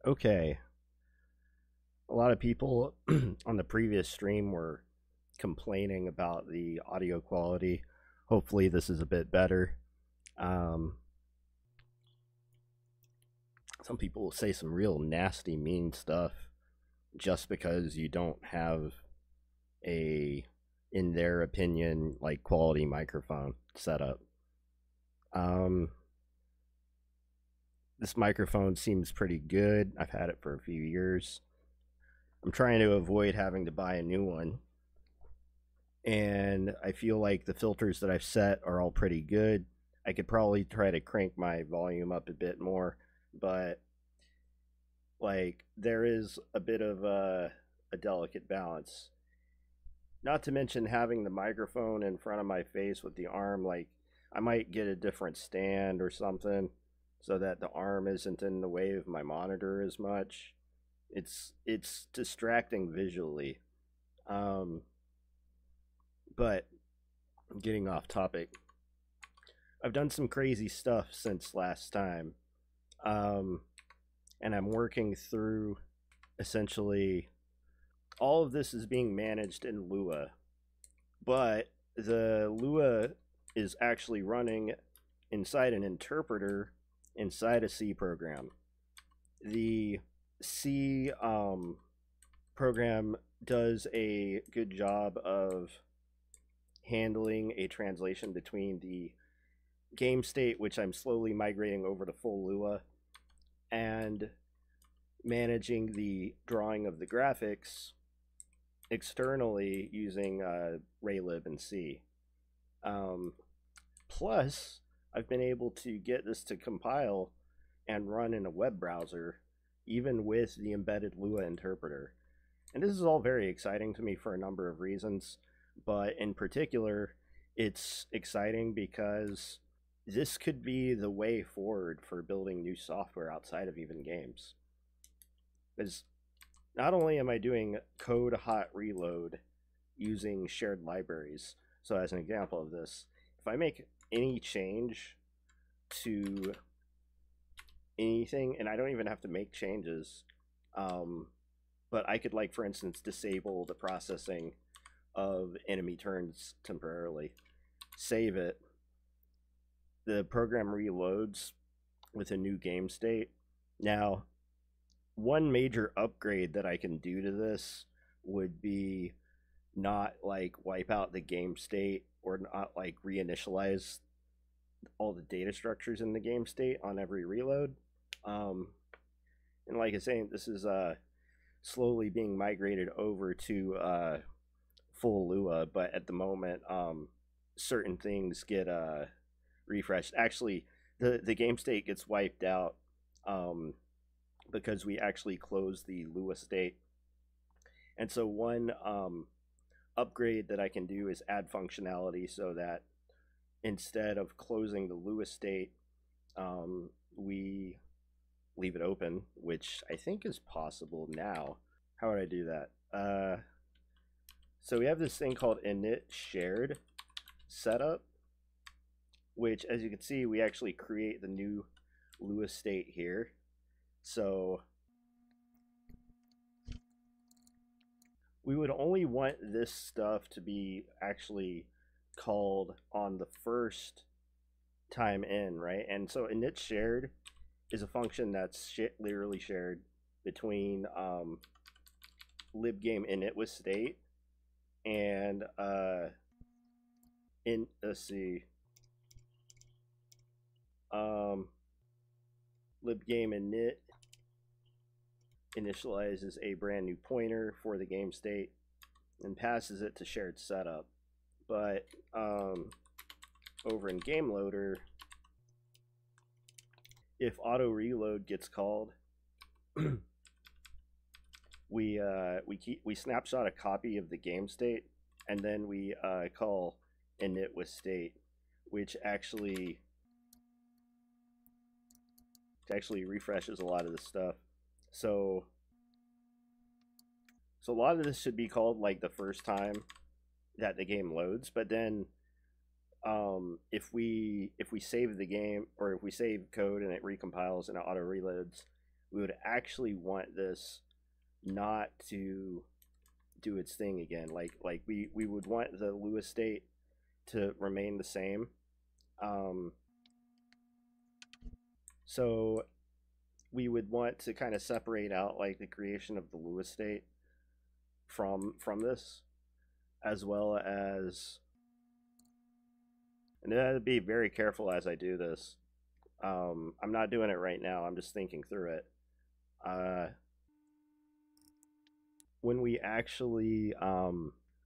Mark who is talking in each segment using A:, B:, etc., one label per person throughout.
A: Okay, a lot of people on the previous stream were complaining about the audio quality. Hopefully, this is a bit better. Um, some people will say some real nasty, mean stuff just because you don't have a, in their opinion, like quality microphone setup. Um, this microphone seems pretty good. I've had it for a few years. I'm trying to avoid having to buy a new one. And I feel like the filters that I've set are all pretty good. I could probably try to crank my volume up a bit more, but like there is a bit of a delicate balance. Not to mention having the microphone in front of my face with the arm, like I might get a different stand or something so that the arm isn't in the way of my monitor as much. It's distracting visually. Um, but getting off topic, I've done some crazy stuff since last time. Um, and I'm working through essentially all of this is being managed in Lua, but the Lua is actually running inside an interpreter inside a C program. The C program does a good job of handling a translation between the game state, which I'm slowly migrating over to full Lua, and managing the drawing of the graphics externally using raylib and C. Plus, I've been able to get this to compile and run in a web browser, even with the embedded Lua interpreter. And this is all very exciting to me for a number of reasons, but in particular, it's exciting because this could be the way forward for building new software outside of even games. Because not only am I doing code hot reload using shared libraries, so as an example of this, if I make any change to anything, and I don't even have to make changes, but I could, like, for instance, disable the processing of enemy turns temporarily, save it, the program reloads with a new game state. Now, one major upgrade that I can do to this would be not like wipe out the game state or not like reinitialize all the data structures in the game state on every reload. And like I was saying, this is slowly being migrated over to full Lua, but at the moment, certain things get refreshed. Actually, the game state gets wiped out because we actually close the Lua state. And so one upgrade that I can do is add functionality so that instead of closing the Lua state, we leave it open, which I think is possible now. How would I do that? So we have this thing called init shared setup, which, as you can see, we actually create the new Lua state here. So we would only want this stuff to be actually called on the first time in, right? And so init shared is a function that's literally shared between libgame init with state and let's see, libgame init initializes a brand new pointer for the game state and passes it to shared setup. But over in game loader, if auto reload gets called, we snapshot a copy of the game state, and then we call init with state, which actually refreshes a lot of the stuff. So a lot of this should be called like the first time that the game loads, but then if we save the game, or if we save code and it recompiles and it auto reloads, we would actually want this not to do its thing again. Like we would want the Lua state to remain the same. So we would want to kind of separate out like the creation of the Lua state from this, as well as, and I have to be very careful as I do this. I'm not doing it right now, I'm just thinking through it. When we actually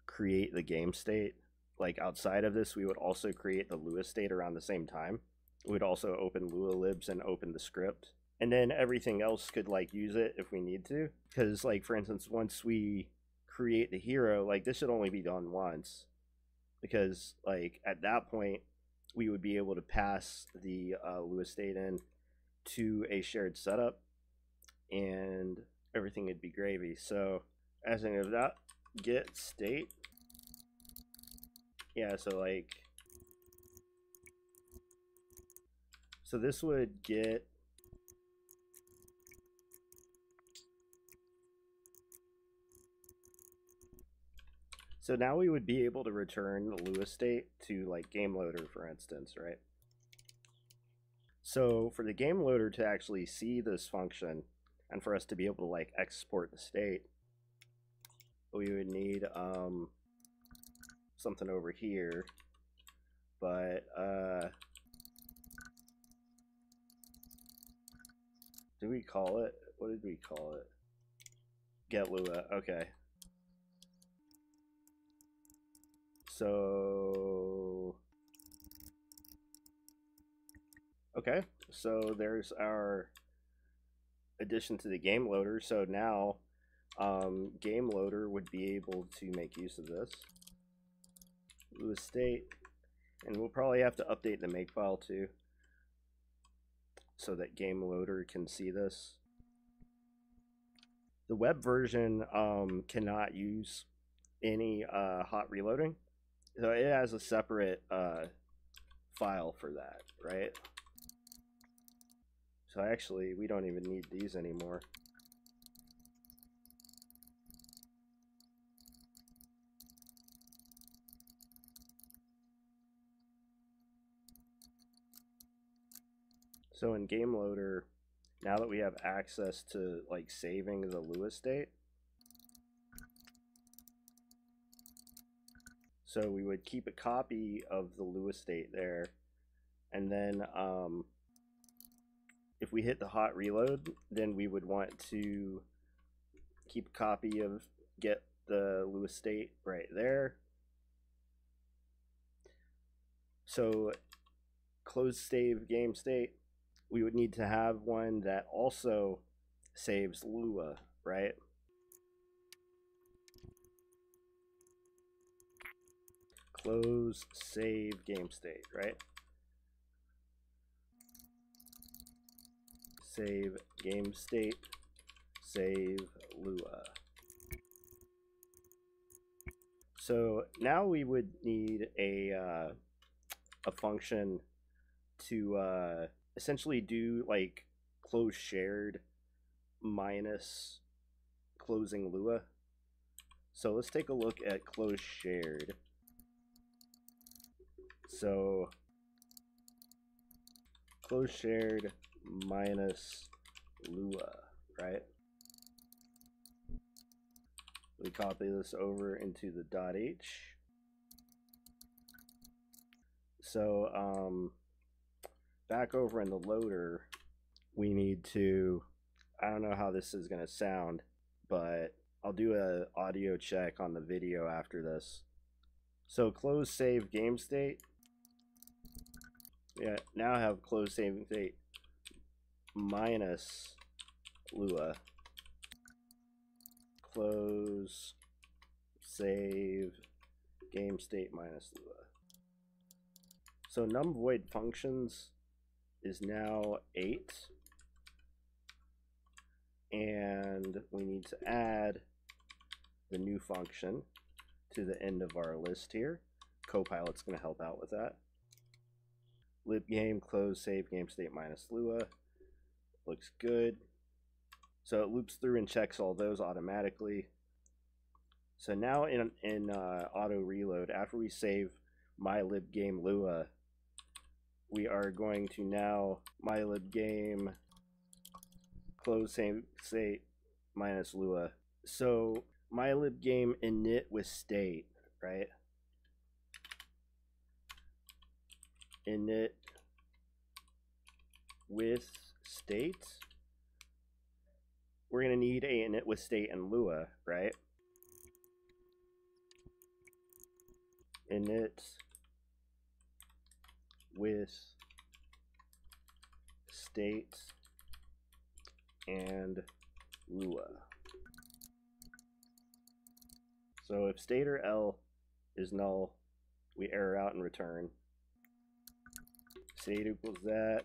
A: create the game state, like outside of this, we would also create the Lua state around the same time. We'd also open Lua libs and open the script, and then everything else could like use it if we need to. Because like for instance, once we create the hero, like this should only be done once, because like at that point we would be able to pass the Lua state in to a shared setup, and everything would be gravy. So as in of that, get state, yeah, so like, so this would get, so now we would be able to return the Lua state to like game loader, for instance, right? So for the game loader to actually see this function and for us to be able to like export the state, we would need something over here, but did we call it? What did we call it? Get Lua. Okay. So okay, so there's our addition to the game loader. So now game loader would be able to make use of this Lua state, and we'll probably have to update the makefile too, so that game loader can see this. The web version cannot use any hot reloading, so it has a separate file for that, right? So actually we don't even need these anymore. So in game loader, now that we have access to like saving the Lua state, so we would keep a copy of the Lua state there, and then if we hit the hot reload, then we would want to keep a copy of get the Lua state right there. So close save game state, we would need to have one that also saves Lua, right? Close save game state, right? Save game state, save Lua. So now we would need a function to essentially do like close shared minus closing Lua. So let's take a look at close shared. So close shared minus Lua, right? We copy this over into the .h. So back over in the loader, we need to, I don't know how this is going to sound, but I'll do an audio check on the video after this. So close save game state. Yeah, now I have close save state minus Lua. Close save game state minus Lua. So num void functions is now 8, and we need to add the new function to the end of our list here. Copilot's going to help out with that. Libgame close save game state minus Lua. Looks good. So it loops through and checks all those automatically. So now in auto reload, after we save mylib game Lua, we are going to now mylib game close same state minus Lua. So mylib game init with state, right? Init with state. We're going to need a init with state and Lua, right? Init with state and Lua. So if state or L is null, we error out and return. State equals that.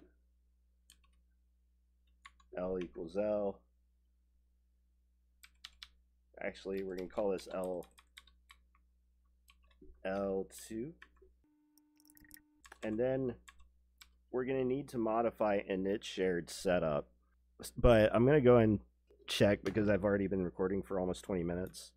A: L equals L. Actually, we're going to call this L2. And then we're going to need to modify init shared setup. But I'm going to go and check because I've already been recording for almost 20 minutes.